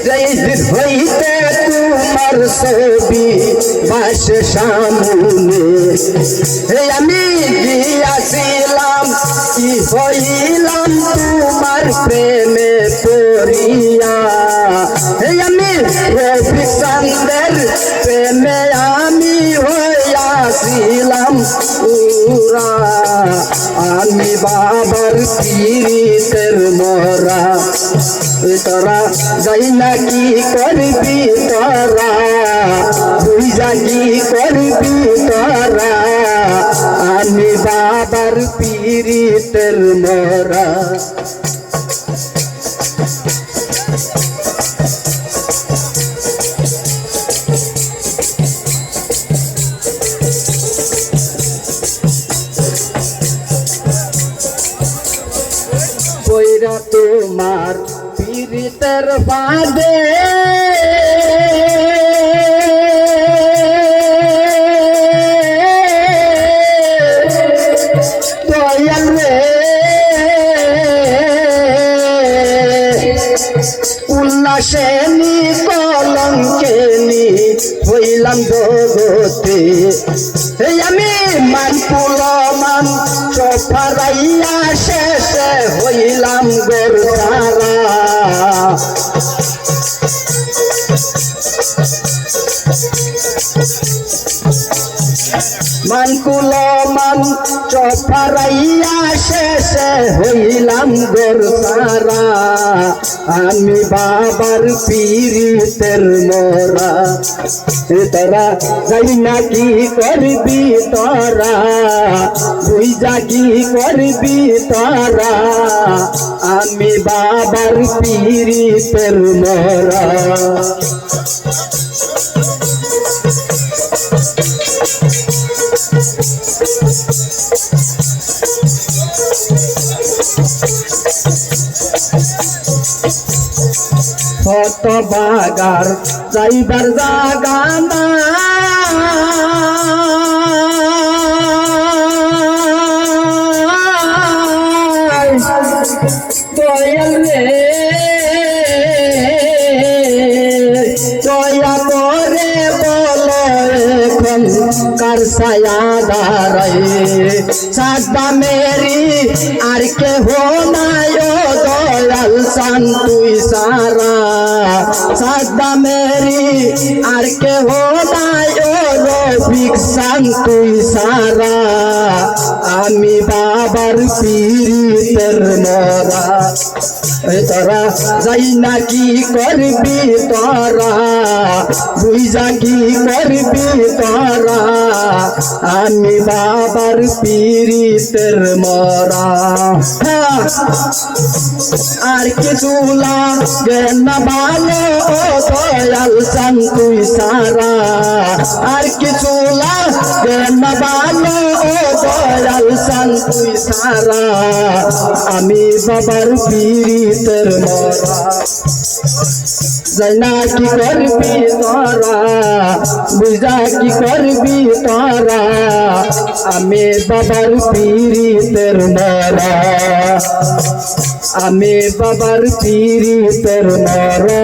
যেই দিন হইতে তোমার ছবি বাসে সামনে আমি গিয়াছিলাম কি হইলাম তোমার প্রেমে পড়িয়া আমি রফিক চাঁদের প্রেমে আমি হইয়াছিলাম পুরা আমি বাবার পীড়িতের মরা তোরা যাই না কি করবি তোরা বুঝা কি করবি তোরা আমি বাবার পীড়িতের মরা পয়রা তোমার পীড়িতের বাদে দয়াল রে উল্লাসে নি কলঙ্কে নি হইলাম জগতে আমি মান পুলমান চফারাইয়া শেষে হইলাম গোরসারা মান কুলমান চফারাইয়া শেষে হইলাম গোরসারা আমি বাবার পীড়িতের মরা তোরা যাই না কি করবি তোরা বুঝা কি করবি তোরা আমি বাবার পীড়িতের মরা কত বাগার যাইবার জাগা না দয়াল রে দয়া করে বলো এখন কার ছায়া দাঁড়ায় সাদা মেরি আর কেহ নাই দয়াল চান তুই সারা সাদা মেরি আর কেহ নাই রফিক চান তুই সারা আমি বাবার পীড়িতের মরা তোরা যাই না কি করবি তোরা বুঝা কি করবি তোরা আমি বাবার পীড়িতের মরা আর কিছু লাগে না ভালো দয়াল চান তুই সারা আর কিছু লাগে না ভালো দয়াল চান তুই সারা আমি বাবার পীড়িতের মরা যাই না কি করবি তোরা বুঝা কি করবি তোরা আমি বাবার পীড়িতের মরা আমি বাবার পীড়িতের মরা